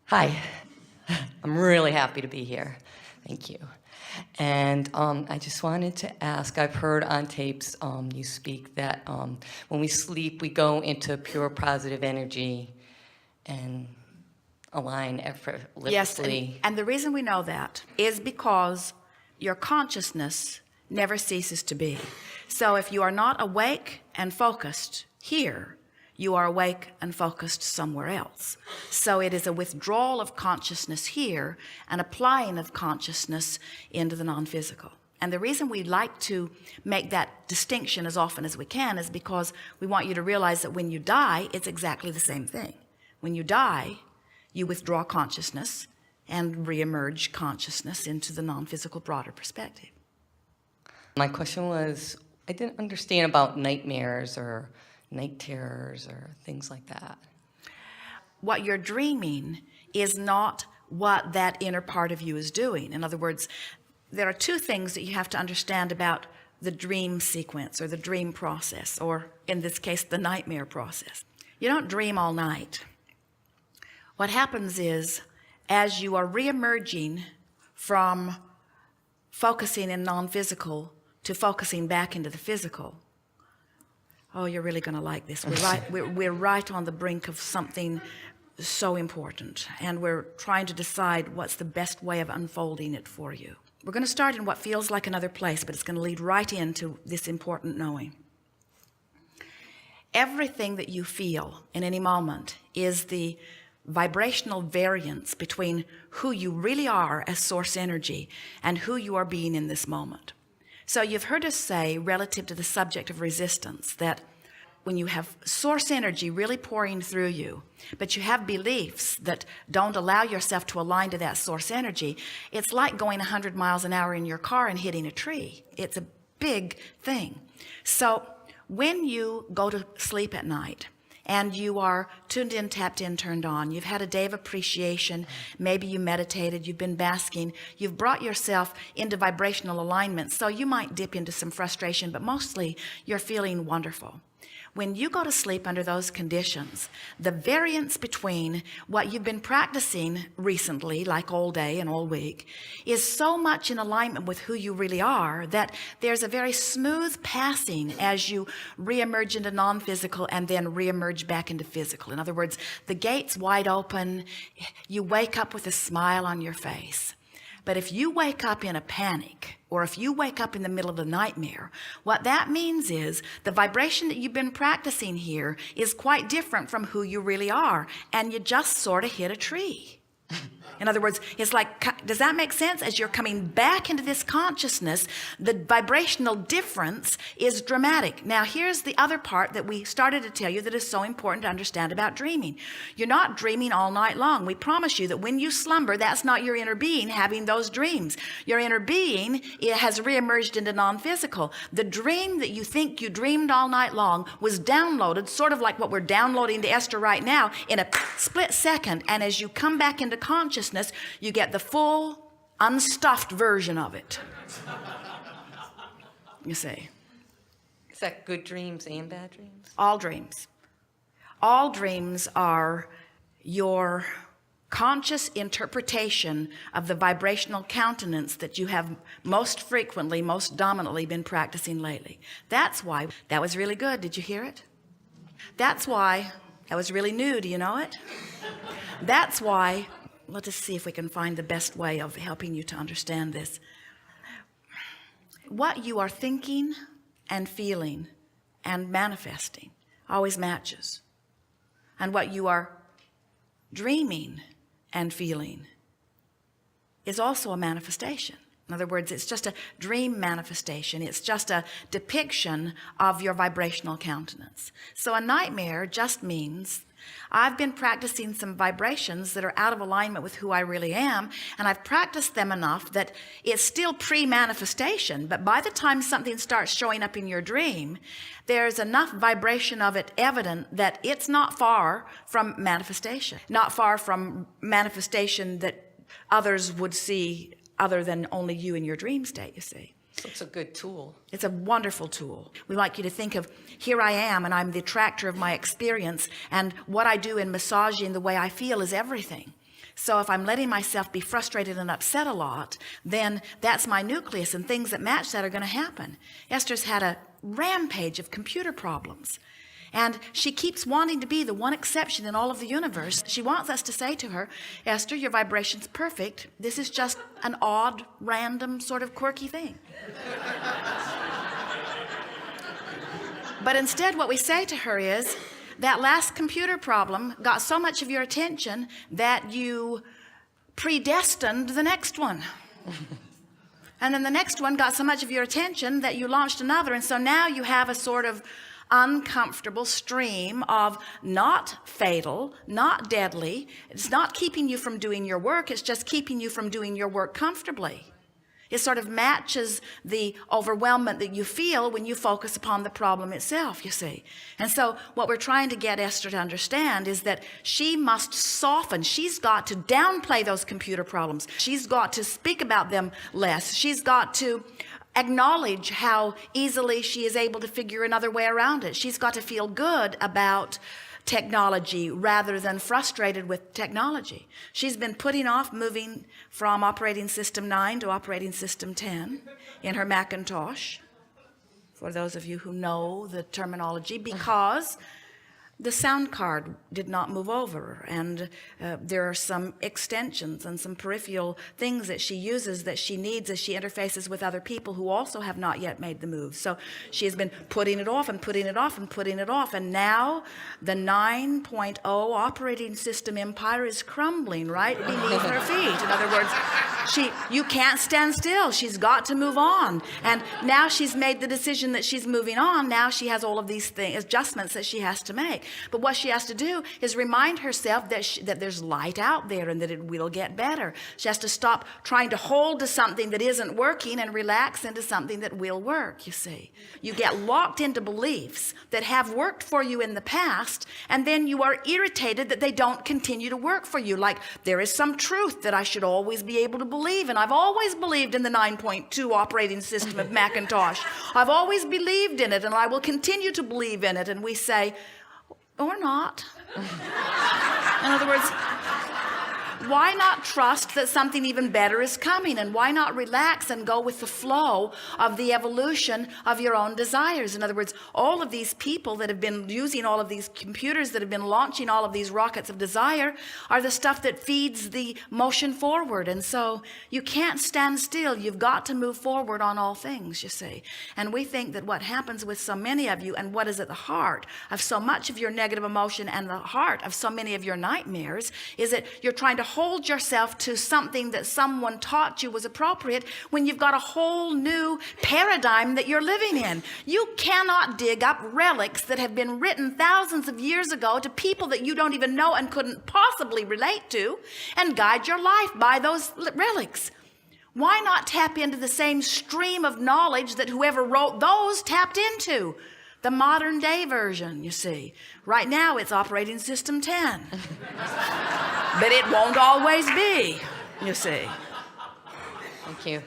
Hi, I'm really happy to be here. Thank you. And I just wanted to ask, I've heard on tapes you speak that when we sleep, we go into pure positive energy and align Yes, effortlessly. and the reason we know that is because your consciousness never ceases to be. So if you are not awake and focused here, you are awake and focused somewhere else. So it is a withdrawal of consciousness here and applying of consciousness into the non-physical. And the reason we like to make that distinction as often as we can is because we want you to realize that when you die, it's exactly the same thing. When you die, you withdraw consciousness and re-emerge consciousness into the non-physical broader perspective. My question was, I didn't understand about nightmares or night terrors or things like that. What you're dreaming is not what that inner part of you is doing. In other words, there are two things that you have to understand about the dream sequence or the dream process, or in this case, the nightmare process. You don't dream all night. What happens is, as you are re-emerging from focusing in non-physical to focusing back into the physical, oh, you're really going to like this. We're right on the brink of something so important, and we're trying to decide what's the best way of unfolding it for you. We're going to start in what feels like another place, but it's going to lead right into this important knowing. Everything that you feel in any moment is the vibrational variance between who you really are as source energy and who you are being in this moment. So you've heard us say, relative to the subject of resistance, that when you have source energy really pouring through you, but you have beliefs that don't allow yourself to align to that source energy, it's like going 100 miles an hour in your car and hitting a tree. It's a big thing. So when you go to sleep at night and you are tuned in, tapped in, turned on, you've had a day of appreciation, maybe you meditated, you've been basking, you've brought yourself into vibrational alignment, so you might dip into some frustration, but mostly you're feeling wonderful. When you go to sleep under those conditions, the variance between what you've been practicing recently, like all day and all week, is so much in alignment with who you really are that there's a very smooth passing as you re-emerge into non-physical and then re-emerge back into physical. In other words, the gate's wide open, you wake up with a smile on your face. But if you wake up in a panic, or if you wake up in the middle of a nightmare, what that means is the vibration that you've been practicing here is quite different from who you really are, and you just sort of hit a tree. In other words, it's like, does that make sense? As you're coming back into this consciousness, the vibrational difference is dramatic. Now, here's the other part that we started to tell you that is so important to understand about dreaming. You're not dreaming all night long. We promise you that when you slumber, that's not your inner being having those dreams. Your inner being, it has reemerged into non-physical. The dream that you think you dreamed all night long was downloaded, sort of like what we're downloading to Esther right now, in a split second. And as you come back into consciousness, you get the full unstuffed version of it. You see, Is that good dreams and bad dreams? all dreams are your conscious interpretation of the vibrational countenance that you have most frequently, most dominantly been practicing lately. That's why that was really good. Did you hear it? That's why that was really new. Do you know it? That's why, let us see if we can find the best way of helping you to understand this. What you are thinking and feeling and manifesting always matches. And what you are dreaming and feeling is also a manifestation. In other words, it's just a dream manifestation. It's just a depiction of your vibrational countenance. So a nightmare just means I've been practicing some vibrations that are out of alignment with who I really am, and I've practiced them enough that it's still pre-manifestation, but by the time something starts showing up in your dream, there's enough vibration of it evident that it's not far from manifestation, not far from manifestation that others would see other than only you in your dream state, you see. So it's a good tool. It's a wonderful tool. We like you to think of, here I am, and I'm the attractor of my experience, and what I do in massaging the way I feel is everything. So if I'm letting myself be frustrated and upset a lot, then that's my nucleus, and things that match that are going to happen. Esther's had a rampage of computer problems. And she keeps wanting to be the one exception in all of the universe. She wants us to say to her, Esther, your vibration's perfect. This is just an odd, random, sort of quirky thing. But instead, what we say to her is, that last computer problem got so much of your attention that you predestined the next one. And then the next one got so much of your attention that you launched another. And so now you have a sort of uncomfortable stream of not fatal, not deadly. It's not keeping you from doing your work. It's just keeping you from doing your work comfortably. It sort of matches the overwhelmment that you feel when you focus upon the problem itself, you see. And so what we're trying to get Esther to understand is that she must soften. She's got to downplay those computer problems. She's got to speak about them less. She's got to acknowledge how easily she is able to figure another way around it. She's got to feel good about technology rather than frustrated with technology. She's been putting off moving from operating system 9 to operating system 10 in her Macintosh, for those of you who know the terminology, because the sound card did not move over, and there are some extensions and some peripheral things that she uses that she needs as she interfaces with other people who also have not yet made the move. So she has been putting it off and putting it off and putting it off, and now the 9.0 operating system empire is crumbling right beneath her feet. In other words, you can't stand still. She's got to move on. And now she's made the decision that she's moving on. Now she has all of these adjustments that she has to make. But what she has to do is remind herself that there's light out there and that it will get better. She has to stop trying to hold to something that isn't working and relax into something that will work, you see. You get locked into beliefs that have worked for you in the past, and then you are irritated that they don't continue to work for you. Like, there is some truth that I should always be able to believe, and I've always believed in the 9.2 operating system of Macintosh. I've always believed in it, and I will continue to believe in it. And we say, or not. In other words, why not trust that something even better is coming? And why not relax and go with the flow of the evolution of your own desires? In other words, all of these people that have been using all of these computers, that have been launching all of these rockets of desire, are the stuff that feeds the motion forward. And so you can't stand still. You've got to move forward on all things, you see. And we think that what happens with so many of you, and what is at the heart of so much of your negative emotion and the heart of so many of your nightmares, is that you're trying to hold yourself to something that someone taught you was appropriate when you've got a whole new paradigm that you're living in. You cannot dig up relics that have been written thousands of years ago to people that you don't even know and couldn't possibly relate to and guide your life by those relics. Why not tap into the same stream of knowledge that whoever wrote those tapped into? The modern day version, you see. Right now it's operating system 10. But it won't always be, you see. Thank you.